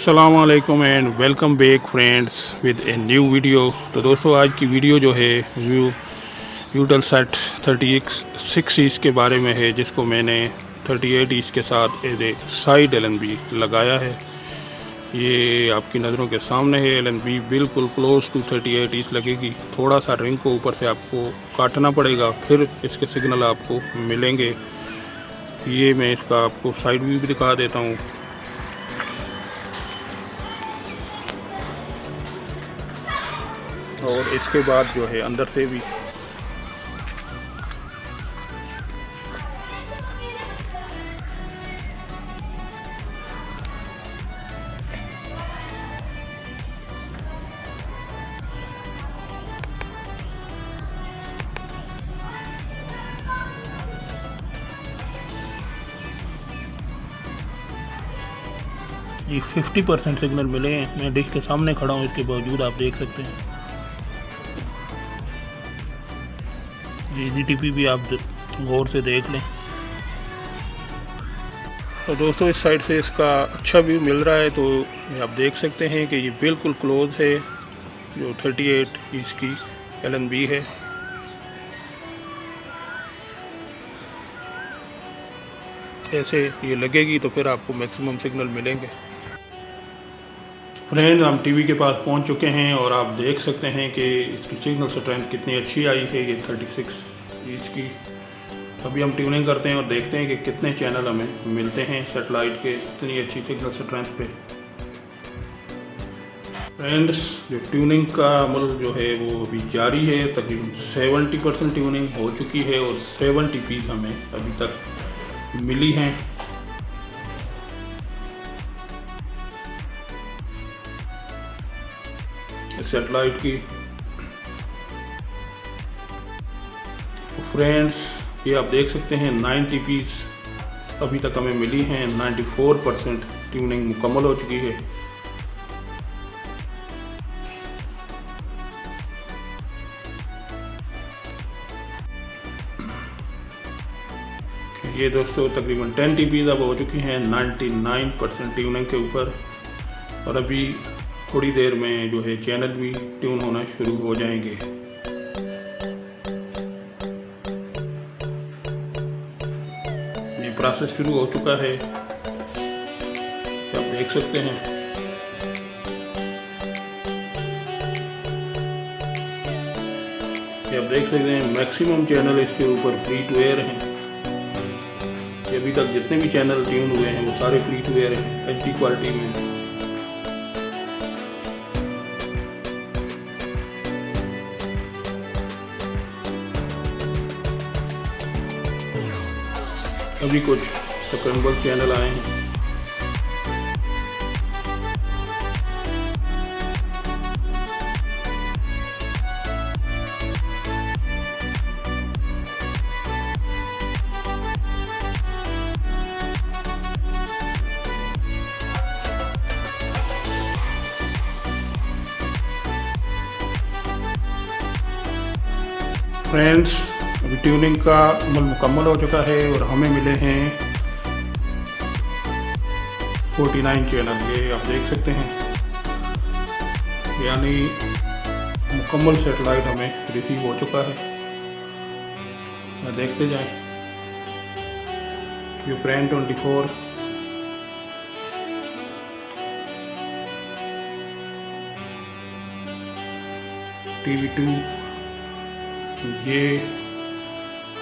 अस्सलाम वालेकुम and welcome back friends with a new video. तो दोस्तों आज की वीडियो जो है यूटेलसेट 36 इंच के बारे में है, जिसको मैंने 38 इंच के साथ एज ए साइड LNB लगाया है। ये आपकी नज़रों के सामने है। LNB बिल्कुल क्लोज टू 38 इंच लगेगी। थोड़ा सा रिंग को ऊपर से आपको काटना पड़ेगा, फिर इसके सिग्नल आपको मिलेंगे। ये मैं इसका आपको साइड व्यू भी दिखा देता हूँ। और इसके बाद जो है अंदर से भी ये 50% सिग्नल मिले हैं। मैं डिश के सामने खड़ा हूँ, इसके बावजूद आप देख सकते हैं। ये GTP भी आप गौर से देख लें। तो दोस्तों इस साइड से इसका अच्छा व्यू मिल रहा है। तो आप देख सकते हैं कि ये बिल्कुल क्लोज है, जो 38 इंच की LNB है। ऐसे ये लगेगी तो फिर आपको मैक्सिमम सिग्नल मिलेंगे। फ्रेंड्स हम टीवी के पास पहुंच चुके हैं और आप देख सकते हैं कि इसकी सिग्नल स्ट्रेंथ कितनी अच्छी आई है। ये 36 इंच की। अभी हम ट्यूनिंग करते हैं और देखते हैं कि कितने चैनल हमें मिलते हैं सेटेलाइट के इतनी अच्छी सिग्नल स्ट्रेंथ पे। फ्रेंड्स जो ट्यूनिंग का अमल जो है वो अभी जारी है। तकरीबन 70% ट्यूनिंग हो चुकी है और 70 पीस हमें अभी तक मिली हैं। सेटेलाइट की। फ्रेंड्स ये आप देख सकते हैं 90 पीस अभी तक हमें मिली हैं। 94% ट्यूनिंग मुकम्मल हो चुकी है। ये दोस्तों तकरीबन 10 TPs अब हो चुकी हैं 99% ट्यूनिंग के ऊपर। और अभी थोड़ी देर में जो है चैनल भी ट्यून होना शुरू हो जाएंगे। ये प्रोसेस शुरू हो चुका है, आप देख सकते हैं। ये आप देख सकते हैं मैक्सिमम चैनल इसके ऊपर फ्री टू एयर हैं। अभी तक जितने भी चैनल ट्यून हुए हैं वो सारे फ्री टू एयर हैं, HD क्वालिटी में। अभी कुछ स्क्रैम्बल चैनल आए हैं। फ्रेंड्स अभी ट्यूनिंग का अमल मुकम्मल हो चुका है और हमें मिले हैं 49 चैनल। ये आप देख सकते हैं, यानी मुकम्मल सेटेलाइट हमें रिसीव हो चुका है। देखते जाएं। यूक्रेन 24, TV2, ये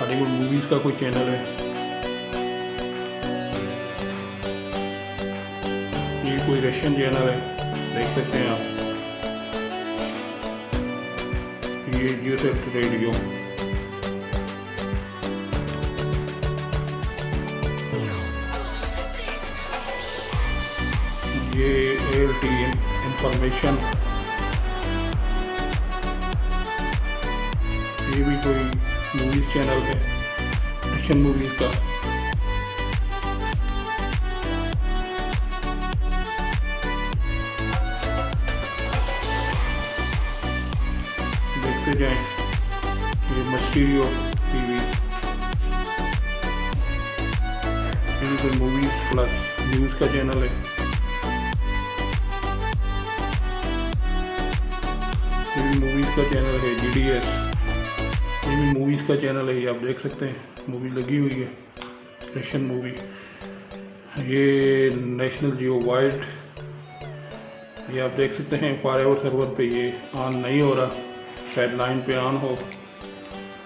हॉलीवुड मूवीज़ का कोई चैनल है। ये कोई रशियन चैनल है, देख सकते हैं आप। ये जियोसेट रेडियो। ये ALT इंफॉर्मेशन। ये भी कोई मूवीज चैनल है, रशियन मूवीज का। देखते जाएं। ये मस्टीरियो TV, ये भी कोई मूवीज प्लस न्यूज़ का चैनल है। मूवीज़ का चैनल है GDS, ये भी मूवीज़ का चैनल है। ये आप देख सकते हैं मूवी लगी हुई है, रशियन मूवी। ये नेशनल जियो वाइल्ड, ये आप देख सकते हैं फॉरएवर सर्वर पे ये ऑन नहीं हो रहा, शायद लाइन पे ऑन हो।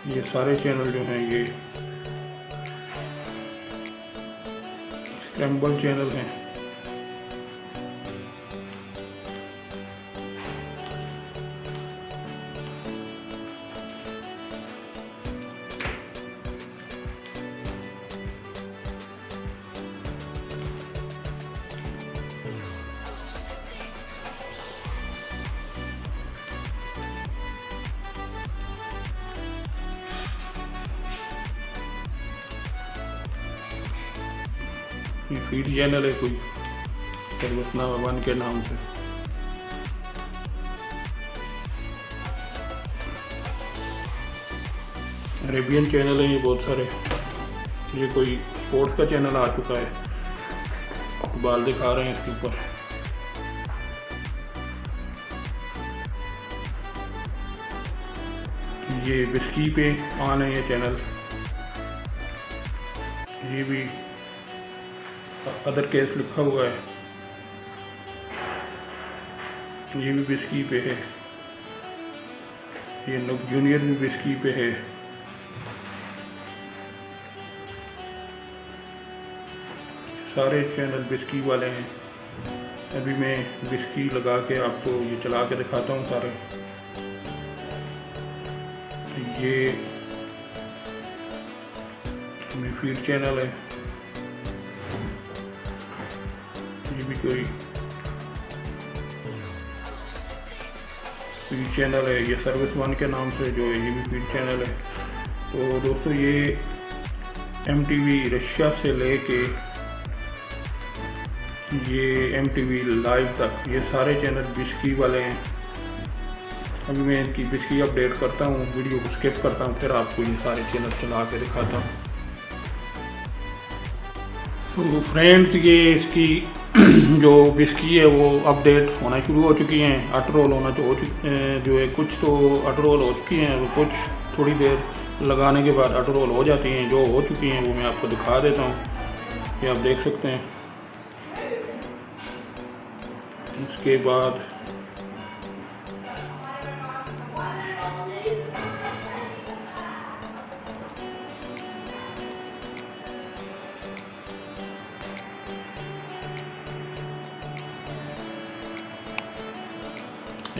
ये सारे चैनल जो हैं ये स्क्रैम्बल चैनल हैं। ये फीड चैनल है कोई सर्वसना वन के नाम से। अरेबियन चैनल है ये बहुत सारे। ये कोई स्पोर्ट्स का चैनल आ चुका है, बाल दिखा रहे हैं इसके ऊपर। ये बिस्की पे ऑन है ये चैनल। ये भी अदर केस लिखा हुआ है, ये भी बिस्की पे है। ये नक जूनियर भी बिस्की पे है। सारे चैनल बिस्की वाले हैं। अभी मैं बिस्की लगा के आपको ये चला के दिखाता हूँ सारे। ये फीड चैनल है, ये भी कोई फीड चैनल है। ये सर्विस वन के नाम से जो है ये भी फीड चैनल है। तो दोस्तों ये MTV रशिया से लेके ये MTV लाइव तक ये सारे चैनल बिस्की वाले हैं। अभी मैं इनकी बिस्की अपडेट करता हूँ, वीडियो को स्किप करता हूँ, फिर आपको ये सारे चैनल चला के दिखाता हूँ। तो फ्रेंड्स ये इसकी जो बिस्की है वो अपडेट होना शुरू हो चुकी हैं, ऑटो रोल जो है कुछ तो ऑटो रोल हो चुकी हैं, वो कुछ थोड़ी देर लगाने के बाद ऑटो रोल हो जाती हैं। जो हो चुकी हैं वो मैं आपको दिखा देता हूँ, ये आप देख सकते हैं। इसके बाद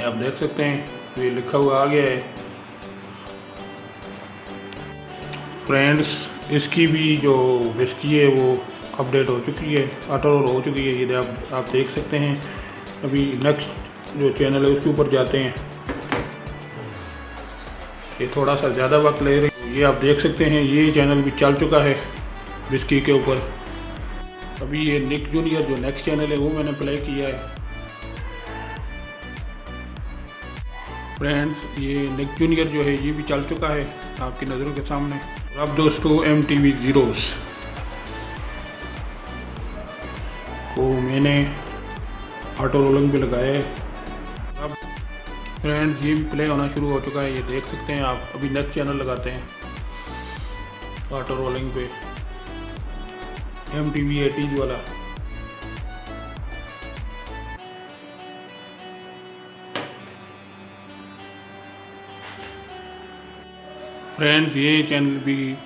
आप देख सकते हैं ये लिखा हुआ आ गया है। फ्रेंड्स इसकी भी जो बिस्की है वो अपडेट हो चुकी है, ऑटो रोल हो चुकी है। ये आप देख सकते हैं। अभी नेक्स्ट जो चैनल है उसके ऊपर जाते हैं। ये थोड़ा सा ज़्यादा वक्त ले रही है। ये आप देख सकते हैं ये चैनल भी चल चुका है बिस्की के ऊपर। अभी ये निक जूनियर जो नेक्स्ट चैनल है वो मैंने प्ले किया है। फ्रेंड्स ये निक जूनियर जो है ये भी चल चुका है आपकी नज़रों के सामने। अब दोस्तों MTV ज़ीरोस को मैंने ऑटो रोलिंग पे लगाया है। अब फ्रेंड्स ये भी प्ले होना शुरू हो चुका है, ये देख सकते हैं आप। अभी नेक्स्ट चैनल लगाते हैं ऑटो रोलिंग पे, MTV 80s वाला। फ्रेंड्स ये चैनल भी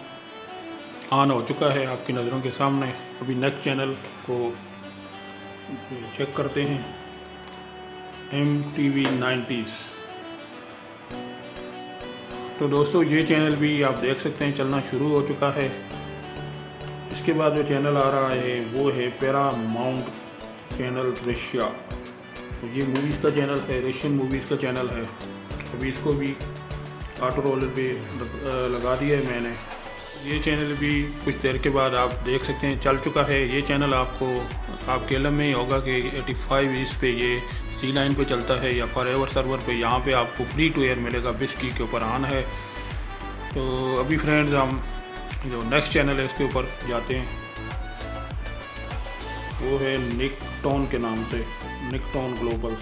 ऑन हो चुका है आपकी नज़रों के सामने। अभी नेक्स्ट चैनल को चेक करते हैं, MTV 90s। तो दोस्तों ये चैनल भी आप देख सकते हैं चलना शुरू हो चुका है। इसके बाद जो चैनल आ रहा है वो है पैरामाउंट चैनल रशिया। तो ये मूवीज़ का चैनल है, रशियन मूवीज़ का चैनल है। अभी इसको भी ऑटो रोलर पे लगा दिया है मैंने। ये चैनल भी कुछ देर के बाद आप देख सकते हैं चल चुका है। ये चैनल आपको आपके इल्म में ही होगा कि 85 इस पे ये सी लाइन पे चलता है या फॉरएवर सर्वर पे। यहाँ पे आपको फ्री टू एयर मिलेगा, बिस्की के ऊपर ऑन है। तो अभी फ्रेंड्स हम जो नेक्स्ट चैनल है इसके ऊपर जाते हैं, वो है निकटोन के नाम से, निकटोन ग्लोबल।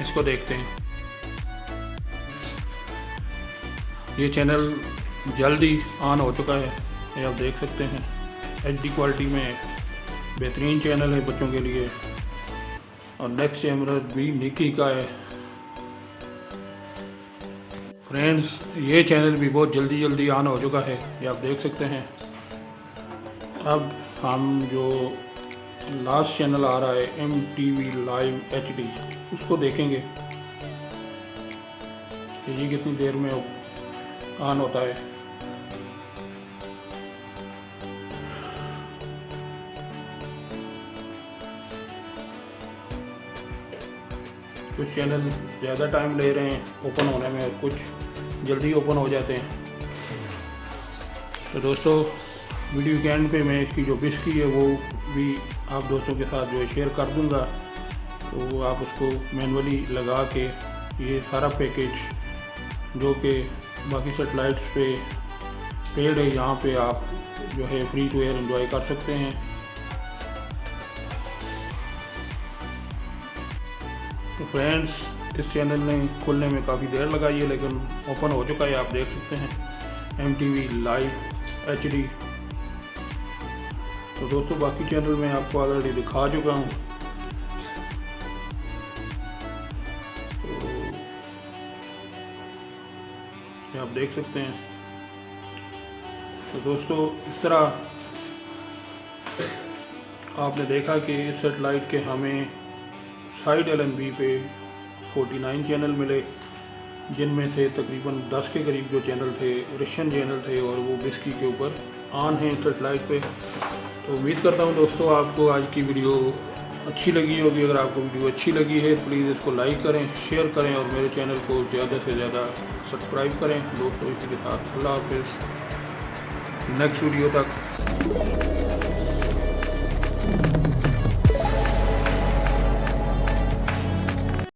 इसको देखते हैं। ये चैनल जल्दी ऑन हो चुका है, ये आप देख सकते हैं। HD क्वालिटी में बेहतरीन चैनल है बच्चों के लिए। और नेक्स्ट चैनल भी निकी का है फ्रेंड्स। ये चैनल भी बहुत जल्दी ऑन हो चुका है, ये आप देख सकते हैं। अब हम जो लास्ट चैनल आ रहा है MTV लाइव HD, उसको देखेंगे कि ये कितनी देर में ऑन होता है। कुछ चैनल ज़्यादा टाइम ले रहे हैं ओपन होने में और कुछ जल्दी ओपन हो जाते हैं। तो दोस्तों वीडियो के एंड पे मैं इसकी जो बिस्की है वो भी आप दोस्तों के साथ जो है शेयर कर दूंगा, तो आप उसको मैनुअली लगा के ये सारा पैकेज जो कि बाकी सेटेलाइट्स पे पेड है, यहाँ पे आप जो है फ्री टू एयर एंजॉय कर सकते हैं। तो फ्रेंड्स इस चैनल ने खुलने में काफ़ी देर लगाई है, लेकिन ओपन हो चुका है, आप देख सकते हैं MTV लाइव HD। तो दोस्तों बाकी चैनल मैं आपको ऑलरेडी दिखा चुका हूँ, तो ये आप देख सकते हैं। तो दोस्तों इस तरह आपने देखा कि इस सेटेलाइट के हमें साइड LNB पे 49 चैनल मिले, जिनमें से तकरीबन 10 के करीब जो चैनल थे रशियन चैनल थे और वो बिस्की के ऊपर ऑन हैं सेटेलाइट पे। तो उम्मीद करता हूँ दोस्तों आपको आज की वीडियो अच्छी लगी होगी। अगर आपको वीडियो अच्छी लगी है प्लीज़ इसको लाइक करें, शेयर करें और मेरे चैनल को ज़्यादा से ज़्यादा सब्सक्राइब करें दोस्तों। इसी के साथ अल्लाह हाफिज़, नेक्स्ट वीडियो तक।